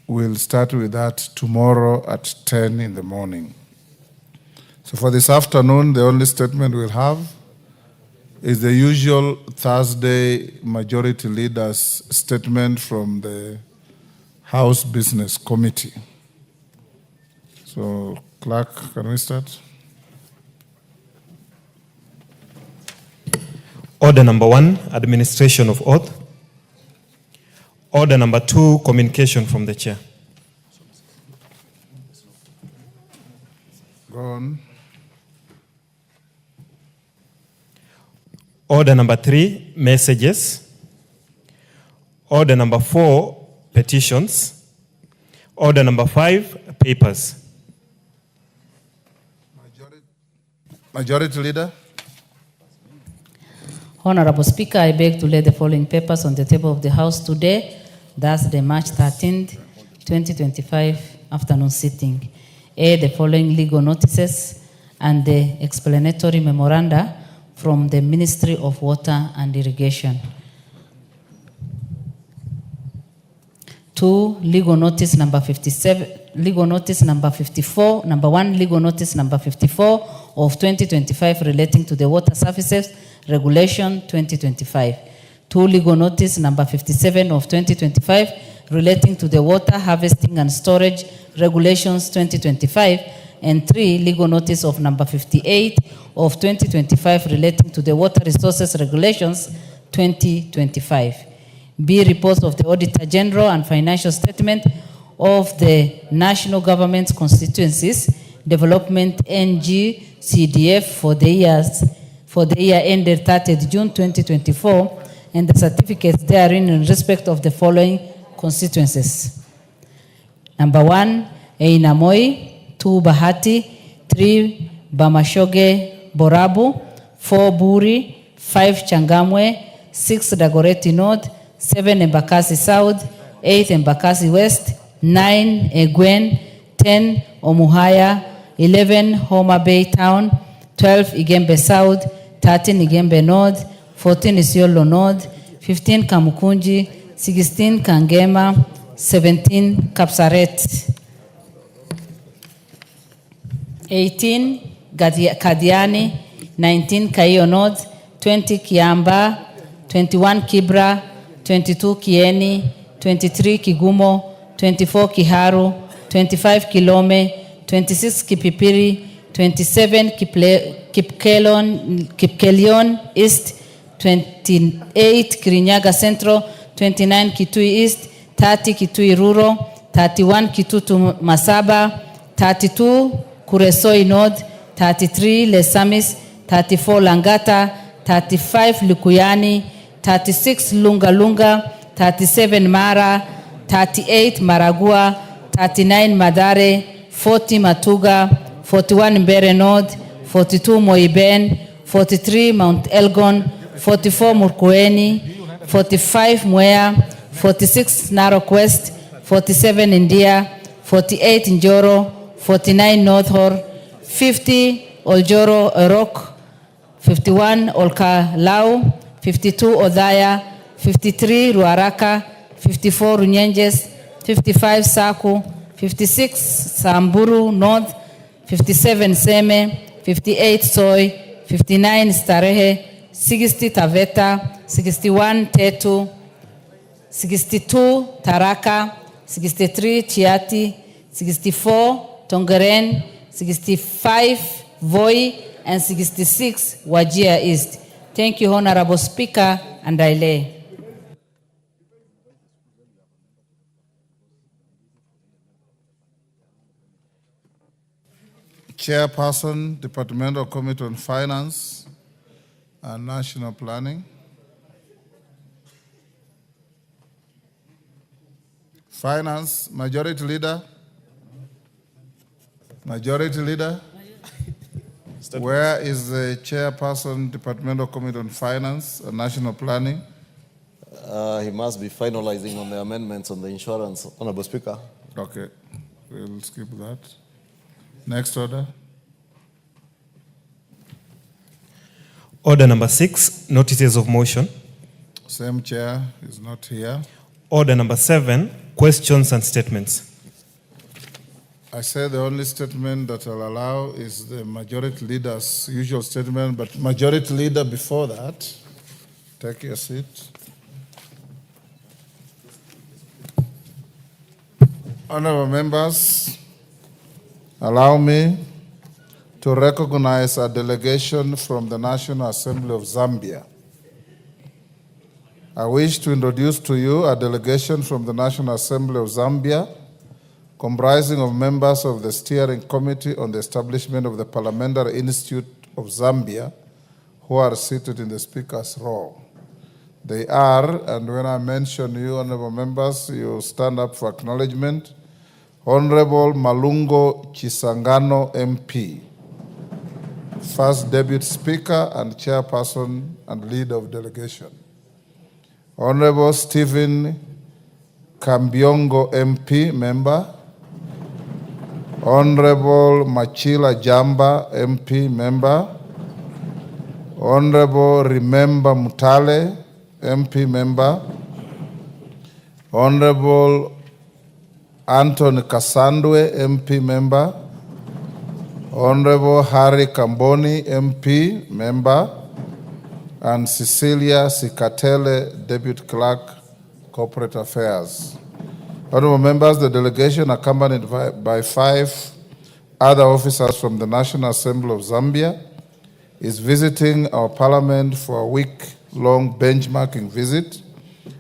we'll start with that tomorrow at 10 in the morning. So for this afternoon, the only statement we'll have is the usual Thursday Majority Leader's statement from the House Business Committee. So, Clerk, can we start? Order number 1, administration of oath. Order number 2, communication from the chair. Go on. Order number 3, messages. Order number 4, petitions. Order number 5, papers. Majority Leader. Honorable Speaker, I beg to lay the following papers on the table of the House today, thus the March 13th, 2025 afternoon sitting. A, the following legal notices and the explanatory memoranda from the Ministry of Water and Irrigation. 2, legal notice number 57, legal notice number 54, number 1, legal notice number 54 of 2025 relating to the Water Services Regulation 2025. 2, legal notice number 57 of 2025 relating to the Water Harvesting and Storage Regulations 2025. And 3, legal notice of number 58 of 2025 relating to the Water Resources Regulations 2025. B, reports of the Auditor General and financial statement of the National Government's Constituencies Development NG CDF for the year ended 30th June 2024, and the certificates therein in respect of the following constituencies. Number 1, Einamoi. 2, Bahati. 3, Bamashoge Borabu. 4, Buri. 5, Changamwe. 6, Dagoretti North. 7, Embakasi South. 8, Embakasi West. 9, Egwen. 10, Omuhaya. 11, Homa Bay Town. 12, Igembe South. 13, Igembe North. 14, Isiolo North. 15, Kamukunji. 16, Kangema. 17, Kapsaret. 18, Kadiani. 19, Kaio North. 20, Kiamba. 21, Kibra. 22, Kieni. 23, Kigumo. 24, Kiharu. 25, Kilome. 26, Kipipiri. 27, Kipkelion East. 28, Kirinyaga Central. 29, Kitui East. 30, Kitui Rural. 31, Kitutu Masaba. 32, Kuresoi North. 33, Lesamis. 34, Langata. 35, Lukuyani. 36, Lunga Lunga. 37, Mara. 38, Maragua. 39, Madare. 40, Matuga. 41, Mbere North. 42, Moiben. 43, Mount Elgon. 44, Murkueni. 45, Mwea. 46, Narok West. 47, India. 48, Njoro. 49, North Hor. 50, Oljoro Erok. 51, Olkalau. 52, Odhaya. 53, Ruaraka. 54, Runyenjes. 55, Saku. 56, Samburu North. 57, Seme. 58, Soy. 59, Starehe. 60, Taveta. 61, Tetu. 62, Taraka. 63, Chiati. 64, Tongeren. 65, Voi. And 66, Wajir East. Thank you, Honorable Speaker, and I lay. Chairperson, Departmental Committee on Finance and National Planning. Finance, Majority Leader. Majority Leader. Where is the Chairperson, Departmental Committee on Finance and National Planning? He must be finalizing on the amendments on the insurance, Honorable Speaker. Okay, we'll skip that. Next order. Order number 6, notices of motion. Same chair is not here. Order number 7, Questions and statements. I say the only statement that I'll allow is the majority leader's usual statement, but majority leader, before that, take your seat. Honorable members, allow me to recognize a delegation from the National Assembly of Zambia. I wish to introduce to you a delegation from the National Assembly of Zambia, comprising of members of the Steering Committee on the Establishment of the Parliamentary Institute of Zambia, who are seated in the Speaker's row. They are, and when I mention you, honorable members, you stand up for acknowledgement. Honorable Malungo Chisangano MP, First Deputy Speaker and Chairperson and Leader of Delegation. Honorable Stephen Kambiongo MP, Member. Honorable Machila Jamba MP, Member. Honorable Remember Mutale MP, Member. Honorable Anthony Kasandwe MP, Member. Honorable Harry Kamboni MP, Member. And Cecilia Sikatele, Deputy Clerk, Corporate Affairs. Honorable members, the delegation, accompanied by 5 other officers from the National Assembly of Zambia, is visiting our parliament for a week-long benchmarking visit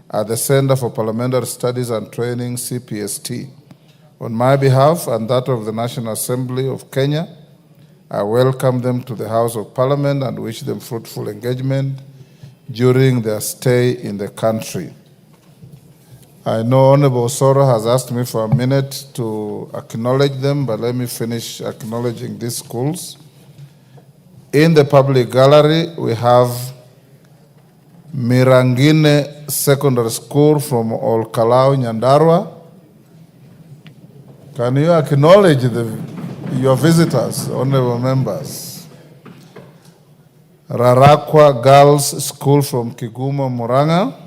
at the Center for Parliamentary Studies and Training, CPST. On my behalf and that of the National Assembly of Kenya, I welcome them to the House of Parliament and wish them fruitful engagement during their stay in the country. I know Honorable Osoro has asked me for a minute to acknowledge them, but let me finish acknowledging these schools. In the public gallery, we have Mirangine Secondary School from Olkalau, Nyandarua. Can you acknowledge your visitors, honorable members? Rarakwa Girls School from Kigumo, Muranga.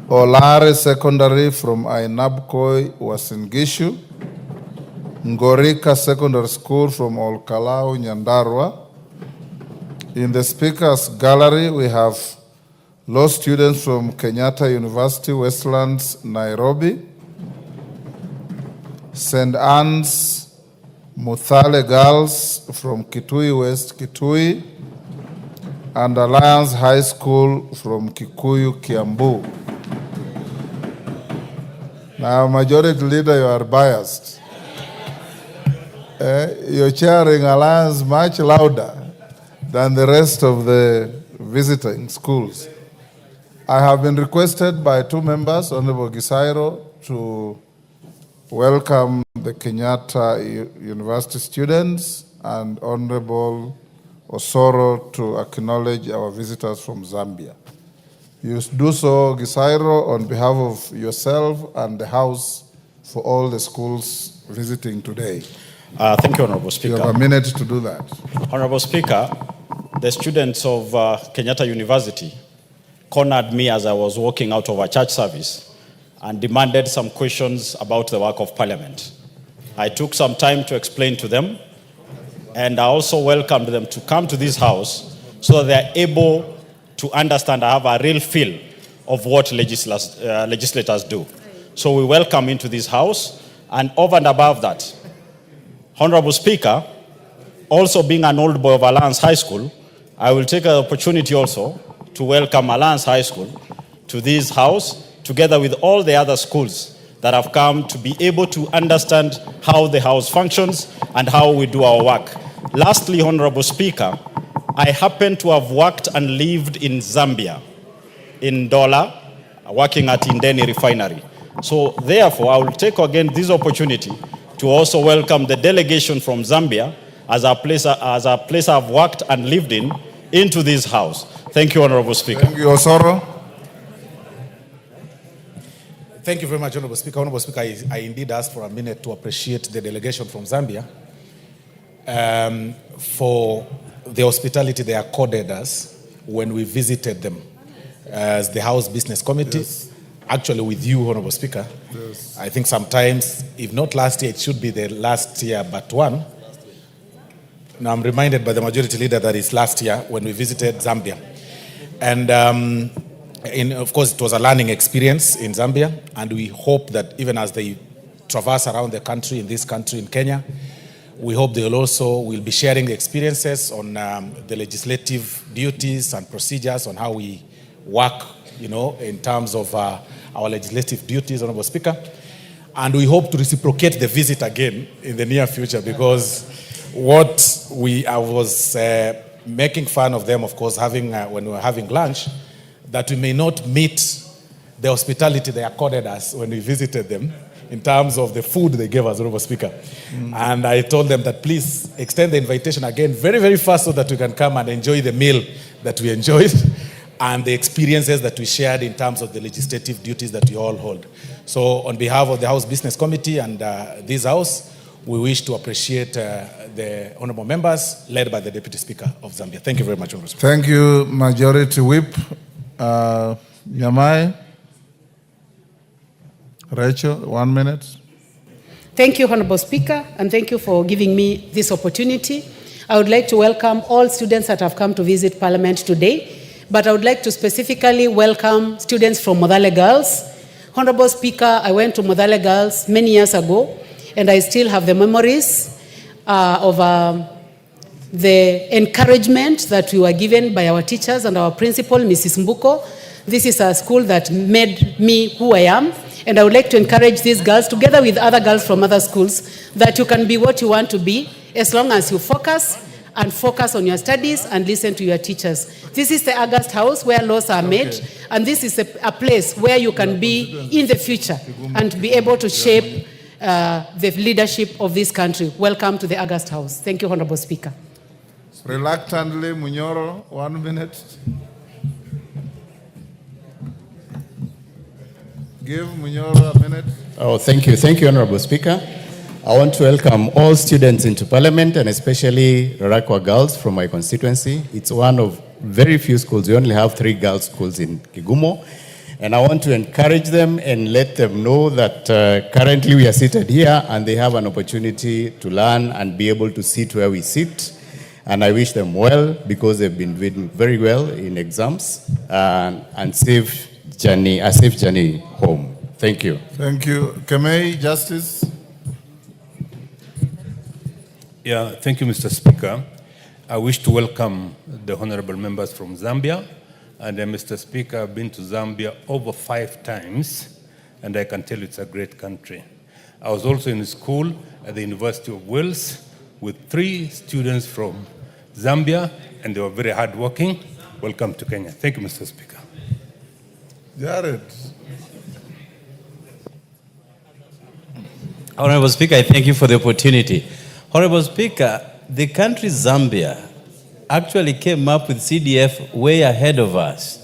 Olare Secondary from Ainabkoi, Wasingishu. Ngorika Secondary School from Olkalau, Nyandarua. In the Speaker's Gallery, we have law students from Kenyatta University, Westlands, Nairobi. St. Anne's Muthale Girls from Kitui West, Kitui. And Alliance High School from Kikuyu, Kiambu. Now, Majority Leader, you are biased. You're cheering Alliance much louder than the rest of the visiting schools. I have been requested by 2 members, Honorable Gisairo, to welcome the Kenyatta University students and Honorable Osoro to acknowledge our visitors from Zambia. You do so, Gisairo, on behalf of yourself and the House for all the schools visiting today. Thank you, Honorable Speaker. You have a minute to do that. Honorable Speaker, the students of Kenyatta University cornered me as I was walking out of a church service and demanded some questions about the work of Parliament. I took some time to explain to them, and I also welcomed them to come to this house so that they're able to understand, I have a real feel of what legislators do. So we welcome into this house, and over and above that, Honorable Speaker, also being an old boy of Alliance High School, I will take an opportunity also to welcome Alliance High School to this house, together with all the other schools that have come to be able to understand how the house functions and how we do our work. Lastly, Honorable Speaker, I happen to have worked and lived in Zambia, in Dola, working at NDINDI refinery. So therefore, I will take again this opportunity to also welcome the delegation from Zambia as a place I've worked and lived in, into this house. Thank you, Honorable Speaker. Thank you, Osoro. Thank you very much, Honorable Speaker. Honorable Speaker, I indeed asked for a minute to appreciate the delegation from Zambia for the hospitality they accorded us when we visited them as the House Business Committee. Yes. actually with you, Honorable Speaker. Yes. I think sometimes, if not last year, it should be the last year but one. Now I'm reminded by the Majority Leader that it's last year when we visited Zambia. And of course, it was a learning experience in Zambia, and we hope that even as they traverse around the country, in this country, in Kenya, we hope they will be sharing the experiences on the legislative duties and procedures on how we work, in terms of our legislative duties, Honorable Speaker. And we hope to reciprocate the visit again in the near future, because I was making fun of them, of course, when we were having lunch, that we may not meet the hospitality they accorded us when we visited them in terms of the food they gave us, Honorable Speaker. And I told them that please extend the invitation again very, very fast so that we can come and enjoy the meal that we enjoyed and the experiences that we shared in terms of the legislative duties that we all hold. So on behalf of the House Business Committee and this House, we wish to appreciate the honorable members led by the Deputy Speaker of Zambia. Thank you very much, Honorable Speaker. Thank you, Majority Whip. Nyamai. Rachel, 1 minute. Thank you, Honorable Speaker, and thank you for giving me this opportunity. I would like to welcome all students that have come to visit Parliament today, but I would like to specifically welcome students from Modale Girls. Honorable Speaker, I went to Modale Girls many years ago, and I still have the memories of the encouragement that we were given by our teachers and our principal, Mrs. Mbuko. This is a school that made me who I am. And I would like to encourage these girls, together with other girls from other schools, that you can be what you want to be, as long as you focus on your studies and listen to your teachers. This is the August House where laws are made, and this is a place where you can be in the future and be able to shape the leadership of this country. Welcome to the August House. Thank you, Honorable Speaker. Reluctantly, NYORO, 1 minute. Give NYORO a minute. Oh, thank you. Thank you, Honorable Speaker. I want to welcome all students into Parliament, and especially Rarakwa girls from my constituency. It's one of very few schools. We only have 3 girls' schools in Kigumo. And I want to encourage them and let them know that currently we are seated here and they have an opportunity to learn and be able to sit where we sit. And I wish them well, because they've been doing very well in exams, and a safe journey home. Thank you. Thank you. Kemei, Justice. Yeah, thank you, Mr. Speaker. I wish to welcome the honorable members from Zambia. And Mr. Speaker, I've been to Zambia over 5 times, and I can tell you it's a great country. I was also in school at the University of Wales with 3 students from Zambia, and they were very hardworking. Welcome to Kenya. Thank you, Mr. Speaker. Jared. Honorable Speaker, I thank you for the opportunity. Honorable Speaker, the country Zambia actually came up with CDF way ahead of us.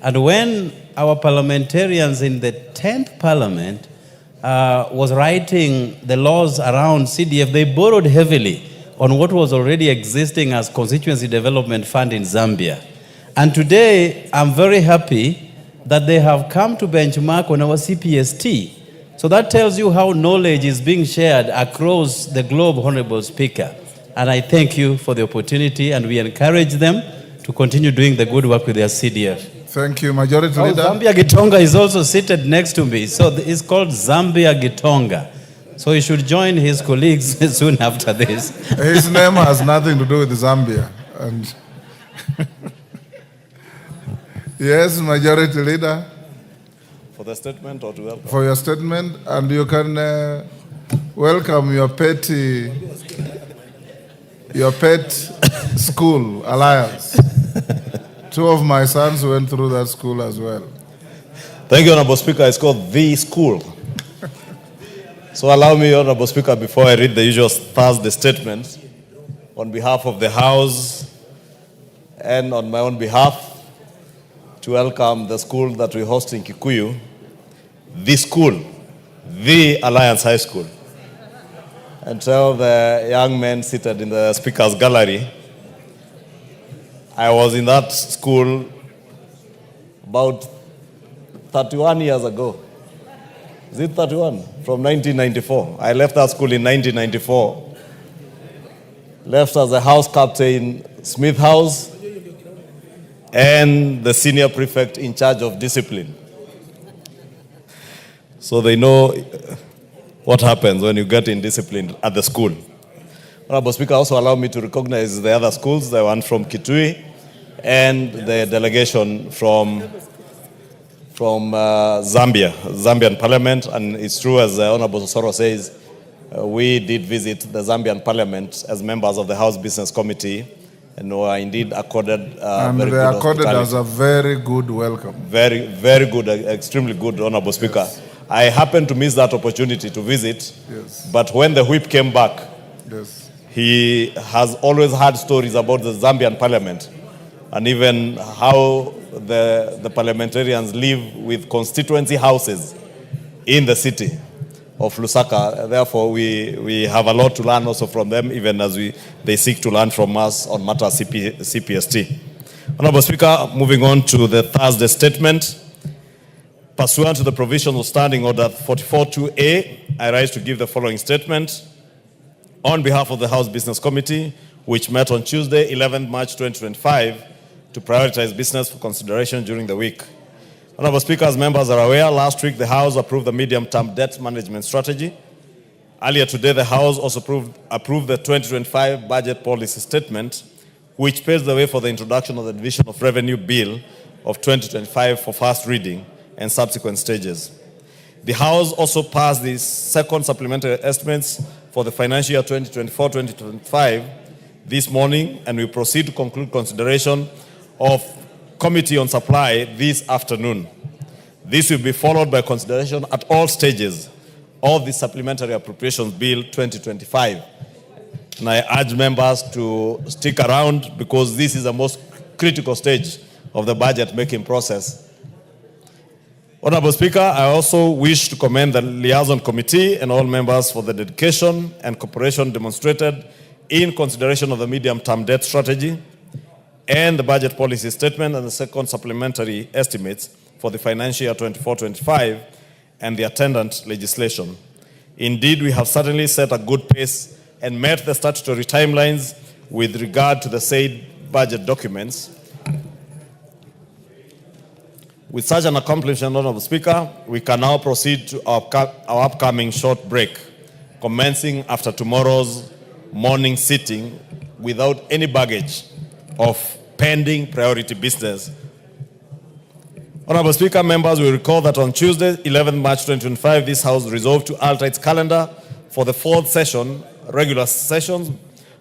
And when our parliamentarians in the 10th Parliament was writing the laws around CDF, they borrowed heavily on what was already existing as Constituency Development Fund in Zambia. And today, I'm very happy that they have come to benchmark on our CPST. So that tells you how knowledge is being shared across the globe, Honorable Speaker. And I thank you for the opportunity, and we encourage them to continue doing the good work with their CDF. Thank you, Majority Leader. Zambia Gitonga is also seated next to me. So it's called Zambia Gitonga. So he should join his colleagues soon after this. His name has nothing to do with Zambia. And yes, Majority Leader. For the statement or to welcome? For your statement, and you can welcome your pet school, Alliance. 2 of my sons went through that school as well. Thank you, Honorable Speaker. It's called The School. So allow me, Honorable Speaker, before I read the usual Thursday statement, on behalf of the House and on my own behalf, to welcome the school that we host in Kikuyu, The School, The Alliance High School. And tell the young men seated in the speaker's gallery, I was in that school about 31 years ago. Is it 31? From 1994. I left that school in 1994. Left as a house captain, Smith House, and the senior prefect in charge of discipline. So they know what happens when you get indisciplined at the school. Honorable Speaker, also allow me to recognize the other schools, the one from Kitui and the delegation from Zambian Parliament. And it's true, as Honorable Soro says, we did visit the Zambian Parliament as members of the House Business Committee, and were indeed accorded and very they good accorded hospitality. us a very good welcome. Very, very good, extremely good, Honorable Speaker. Yes. I happened to miss that opportunity to visit, Yes. but when the whip came back, Yes. he has always had stories about the Zambian Parliament and even how the parliamentarians live with constituency houses in the city of Lusaka. Therefore, we have a lot to learn also from them, even as they seek to learn from us on matters CPST. Honorable Speaker, moving on to the Thursday statement. Pursuant to the provisions of Standing Order 44.2a, I rise to give the following statement on behalf of the House Business Committee, which met on Tuesday, 11th March 2025, to prioritize business for consideration during the week. Honorable Speaker, as members are aware, last week the House approved the medium-term debt management strategy. Earlier today, the House also approved the 2025 budget policy statement, which paves the way for the introduction of the Division of Revenue Bill of 2025 for first reading and subsequent stages. The House also passed the second supplementary estimates for the financial year 2024-2025 this morning, and we proceed to conclude consideration of Committee on Supply this afternoon. This will be followed by consideration at all stages of the Supplementary Appropriations Bill 2025. And I urge members to stick around because this is the most critical stage of the budget making process. Honorable Speaker, I also wish to commend the Liaison Committee and all members for the dedication and cooperation demonstrated in consideration of the medium-term debt strategy and the budget policy statement and the second supplementary estimates for the financial year 24-25 and the attendant legislation. Indeed, we have certainly set a good pace and met the statutory timelines with regard to the said budget documents. With such an accomplishment, Honorable Speaker, we can now proceed to our upcoming short break, commencing after tomorrow's morning sitting without any baggage of pending priority business. Honorable Speaker, members will recall that on Tuesday, 11th March 2025, this House resolved to alter its calendar for the fourth session, regular sessions,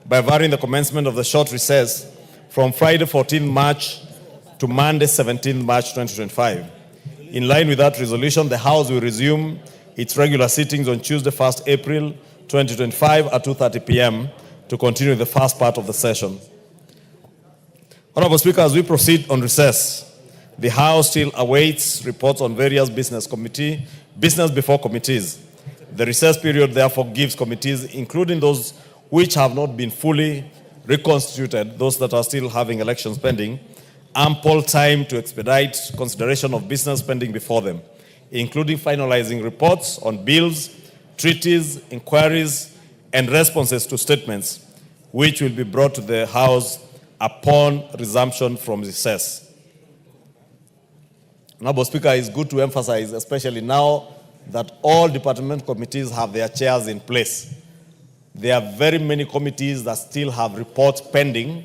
by varying the commencement of the short recess from Friday, 14th March to Monday, 17th March 2025. In line with that resolution, the House will resume its regular sittings on Tuesday, 1st April 2025 at 2:30 p.m. to continue the first part of the session. Honorable Speaker, as we proceed on recess, the House still awaits reports on various business before committees. The recess period therefore gives committees, including those which have not been fully reconstituted, those that are still having elections pending, ample time to expedite consideration of business pending before them, including finalizing reports on bills, treaties, inquiries, and responses to statements, which will be brought to the House upon resumption from recess. Honorable Speaker, it's good to emphasize, especially now that all department committees have their chairs in place. There are very many committees that still have reports pending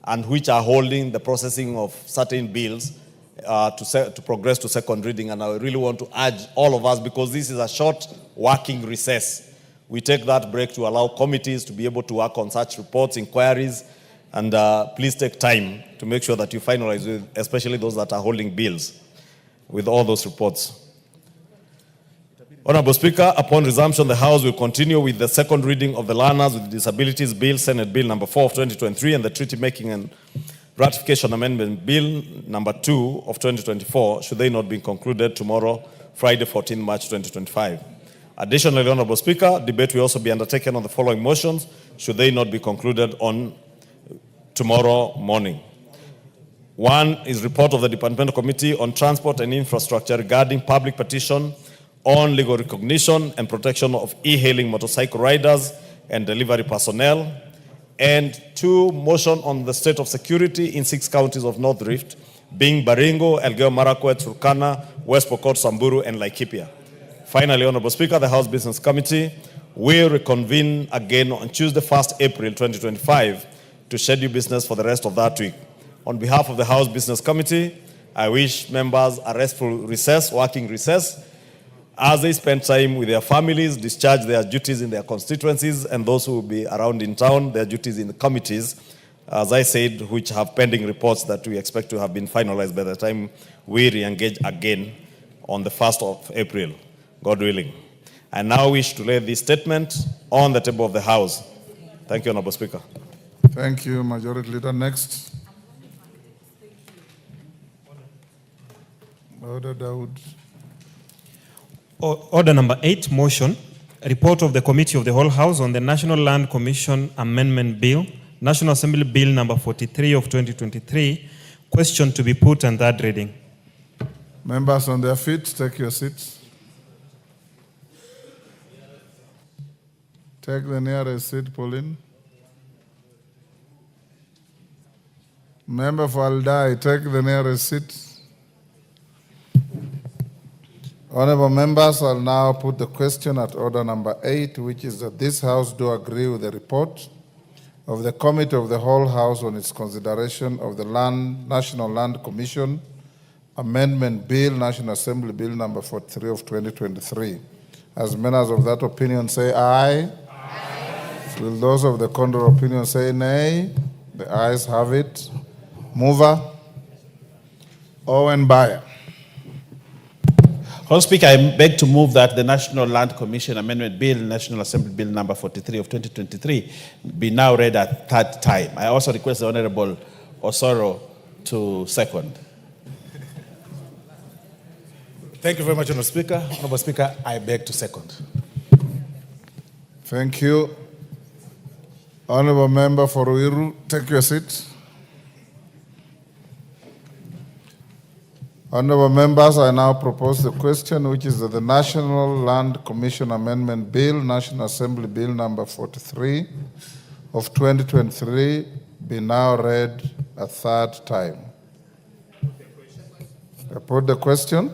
and which are holding the processing of certain bills to progress to second reading. And I really want to urge all of us, because this is a short working recess, we take that break to allow committees to be able to work on such reports, inquiries, and please take time to make sure that you finalize with, especially those that are holding bills, with all those reports. Honorable Speaker, upon resumption, the House will continue with the second reading of the Learners with Disabilities Bill, Senate Bill number 4 of 2023, and the Treaty Making and Ratification Amendment Bill number 2 of 2024, should they not be concluded tomorrow, Friday, 14 March 2025. Additionally, Honorable Speaker, debate will also be undertaken on the following motions, should they not be concluded on tomorrow morning. One is report of the Departmental Committee on Transport and Infrastructure regarding public petition on legal recognition and protection of e-hailing motorcycle riders and delivery personnel. And 2, motion on the state of security in 6 counties of North Rift, being Baringo, Elgeyo Marakwet, Turkana, West Pokot, Samburu, and Laikipia. Finally, Honorable Speaker, the House Business Committee will reconvene again on Tuesday, 1st April 2025 to schedule business for the rest of that week. On behalf of the House Business Committee, I wish members a restful recess, working recess, as they spend time with their families, discharge their duties in their constituencies, and those who will be around in town, their duties in the committees, as I said, which have pending reports that we expect to have been finalized by the time we re-engage again on the 1st of April, God willing. I now wish to lay this statement on the table of the House. Thank you, Honorable Speaker. Thank you, Majority Leader. Next. Order Dawood. Order number 8, motion. Report of the Committee of the Whole House on the National Land Commission Amendment Bill, National Assembly Bill number 43 of 2023. Question to be put and third reading. Members on their feet, take your seats. Take the nearest seat, Pauline. Member for Aldai, take the nearest seat. Honorable members, I'll now put the question at order number 8, which is that this House do agree with the report of the Committee of the Whole House on its consideration of the National Land Commission Amendment Bill, National Assembly Bill number 43 of 2023. As members of that opinion say aye. Aye. Will those of the contrary opinion say nay? The ayes have it. Mover. Owen Bayer. Honorable Speaker, I beg to move that the National Land Commission Amendment Bill, National Assembly Bill number 43 of 2023, be now read at third time. I also request the Honorable Osoro to second. Thank you very much, Honorable Speaker. Honorable Speaker, I beg to second. Thank you. Honorable Member for Ruiru, take your seat. Honorable members, I now propose the question, which is that the National Land Commission Amendment Bill, National Assembly Bill number 43 of 2023, be now read a third time. I put the question,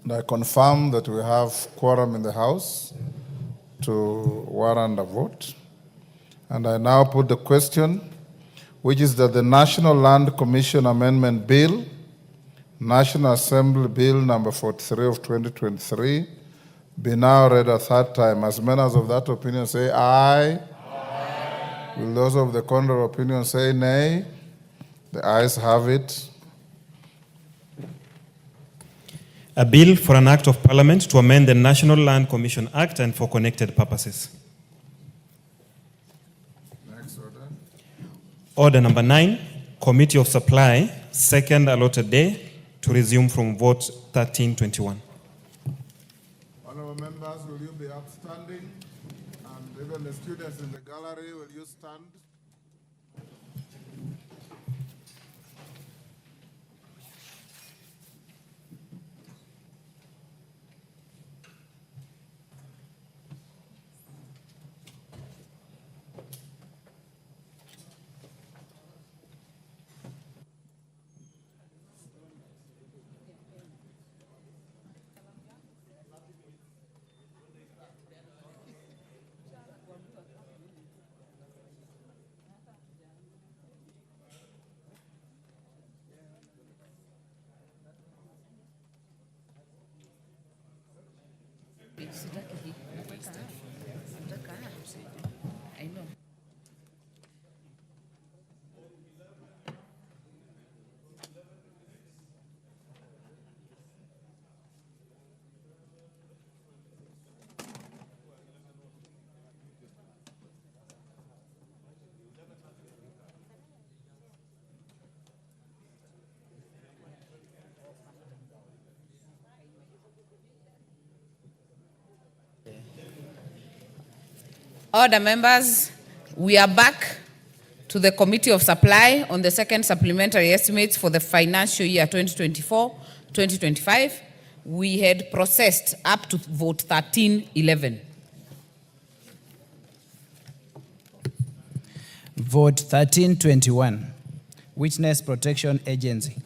and I confirm that we have quorum in the House to warrant a vote. And I now put the question, which is that the National Land Commission Amendment Bill, National Assembly Bill number 43 of 2023, be now read a third time. As members of that opinion say aye. Aye. Will those of the contrary opinion say nay? The ayes have it. A bill for an act of Parliament to amend the National Land Commission Act and for connected purposes. Next order. Order number 9, Committee of Supply, second allotted day, to resume from vote 1321. Honorable members, will you be upstanding? And even the students in the gallery, will you stand? Order, members. We are back to the Committee of Supply on the second supplementary estimates for the financial year 2024-2025. We had processed up to vote 1311. Vote 1321, Witness Protection Agency.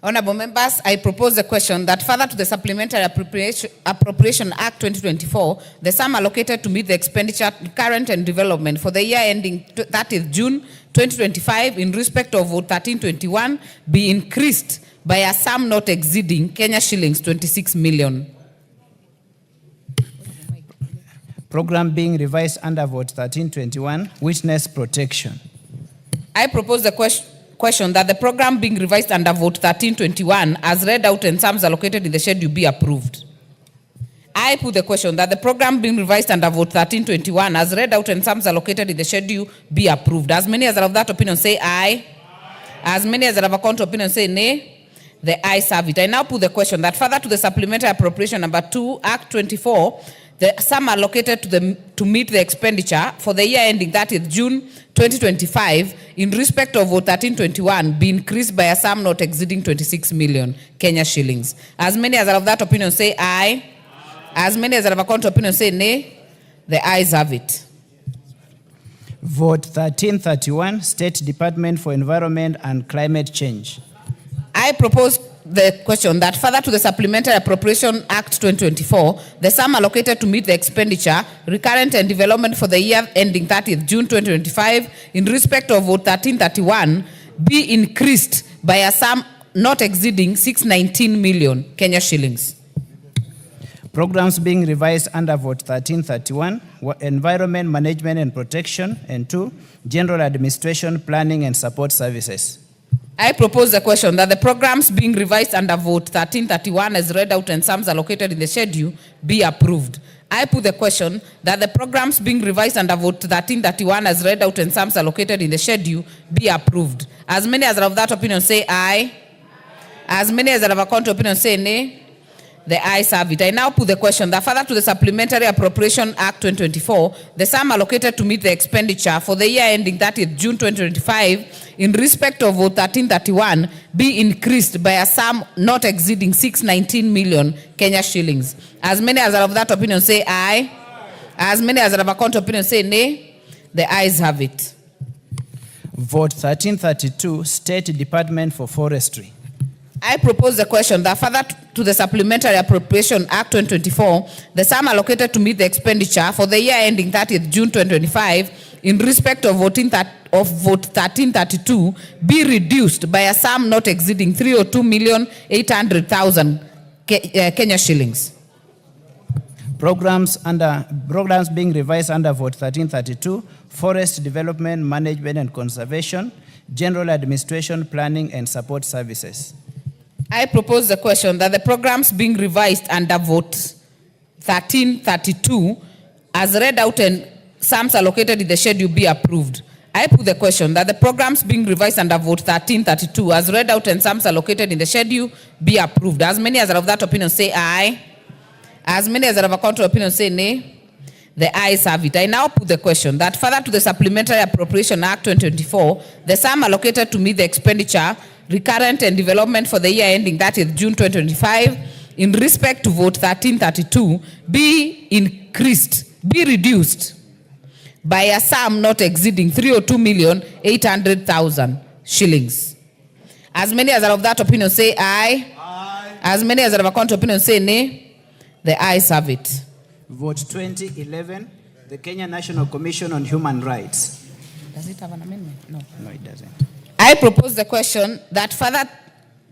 Honorable members, I propose the question that further to the Supplementary Appropriation Act 2024, the sum allocated to meet the expenditure current and development for the year ending 30th June 2025 in respect of vote 1321 be increased by a sum not exceeding Kenya shillings 26 million. Program being revised under vote 1321, Witness Protection. I propose the question that the program being revised under vote 1321 as read out and sums allocated in the schedule be approved. I put the question that the program being revised under vote 1321 as read out and sums allocated in the schedule be approved. As many as are of that opinion say aye. As many as are of a contrary opinion say nay. The ayes have it. I now put the question that further to the supplementary appropriation number 2, Act 24, the sum allocated to meet the expenditure for the year ending 30th June 2025 in respect of vote 1321 be increased by a sum not exceeding 26 million Kenya shillings. As many as are of that opinion say aye. As many as are of a contrary opinion say nay. The ayes have it. Vote 1331, State Department for Environment and Climate Change. I propose the question that further to the Supplementary Appropriation Act 2024, the sum allocated to meet the expenditure, recurrent and development for the year ending 30th June 2025 in respect of vote 1331 be increased by a sum not exceeding 619 million Kenya shillings. Programs being revised under vote 1331, Environment Management and Protection, and 2, General Administration, Planning and Support Services. I propose the question that the programs being revised under vote 1331 as read out and sums allocated in the schedule be approved. I put the question that the programs being revised under vote 1331 as read out and sums allocated in the schedule be approved. As many as are of that opinion say aye. As many as are of a contrary opinion say nay. The ayes have it. I now put the question that further to the Supplementary Appropriation Act 2024, the sum allocated to meet the expenditure for the year ending 30th June 2025 in respect of vote 1331 be increased by a sum not exceeding 619 million Kenya shillings. As many as are of that opinion say aye. As many as are of a contrary opinion say nay. The ayes have it. Vote 1332, State Department for Forestry. I propose the question that further to the Supplementary Appropriation Act 2024, the sum allocated to meet the expenditure for the year ending 30th June 2025 in respect of vote 1332 be reduced by a sum not exceeding 302,800,000 Kenya shillings. Programs being revised under vote 1332, Forest Development, Management and Conservation, General Administration, Planning and Support Services. I propose the question that the programs being revised under vote 1332 as read out and sums allocated in the schedule be approved. I put the question that the programs being revised under vote 1332 as read out and sums allocated in the schedule be approved. As many as are of that opinion say aye. As many as are of a contrary opinion say nay. The ayes have it. I now put the question that further to the Supplementary Appropriation Act 2024, the sum allocated to meet the expenditure, recurrent and development for the year ending 30th June 2025 in respect to vote 1332 be reduced by a sum not exceeding 302,800,000 shillings. As many as are of that opinion say aye. Aye. As many as are of a contrary opinion say nay. The ayes have it. Vote 2011, the Kenya National Commission on Human Rights. Does it have an amendment? No. No, it doesn't. I propose the question that further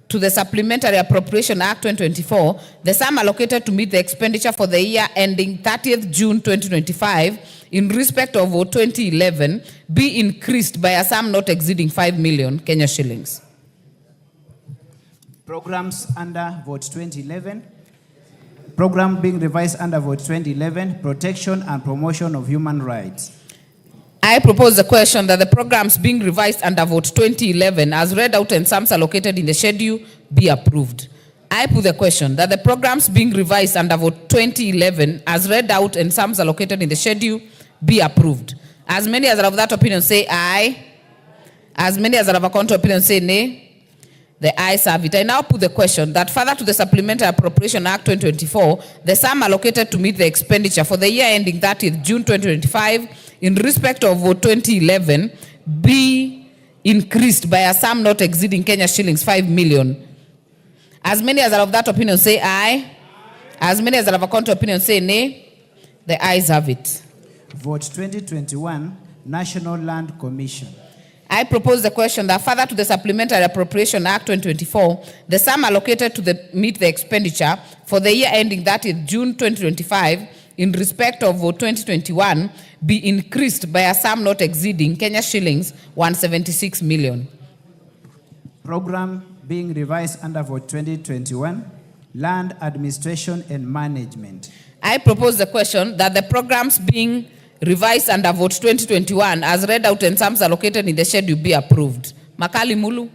to the Supplementary Appropriation Act 2024, the sum allocated to meet the expenditure for the year ending 30th June 2025 in respect of vote 2011 be increased by a sum not exceeding 5 million Kenya shillings. Programs under vote 2011, program being revised under vote 2011, protection and promotion of human rights. I propose the question that the programs being revised under vote 2011 as read out and sums allocated in the schedule be approved. I put the question that the programs being revised under vote 2011 as read out and sums allocated in the schedule be approved. As many as are of that opinion say aye. As many as are of a contrary opinion say nay. The ayes have it. I now put the question that further to the Supplementary Appropriation Act 2024, the sum allocated to meet the expenditure for the year ending 30th June 2025 in respect of vote 2011 be increased by a sum not exceeding Kenya shillings 5 million. As many as are of that opinion say aye. As many as are of a contrary opinion say nay. The ayes have it. Vote 2021, National Land Commission. I propose the question that further to the Supplementary Appropriation Act 2024, the sum allocated to meet the expenditure for the year ending 30th June 2025 in respect of vote 2021 be increased by a sum not exceeding Kenya shillings 176 million. Program being revised under vote 2021, Land Administration and Management. I propose the question that the programs being revised under vote 2021 as read out and sums allocated in the schedule be approved. Makali Mulu.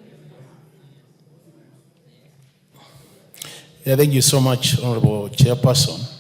Yeah, thank you so much, Honorable Chairperson.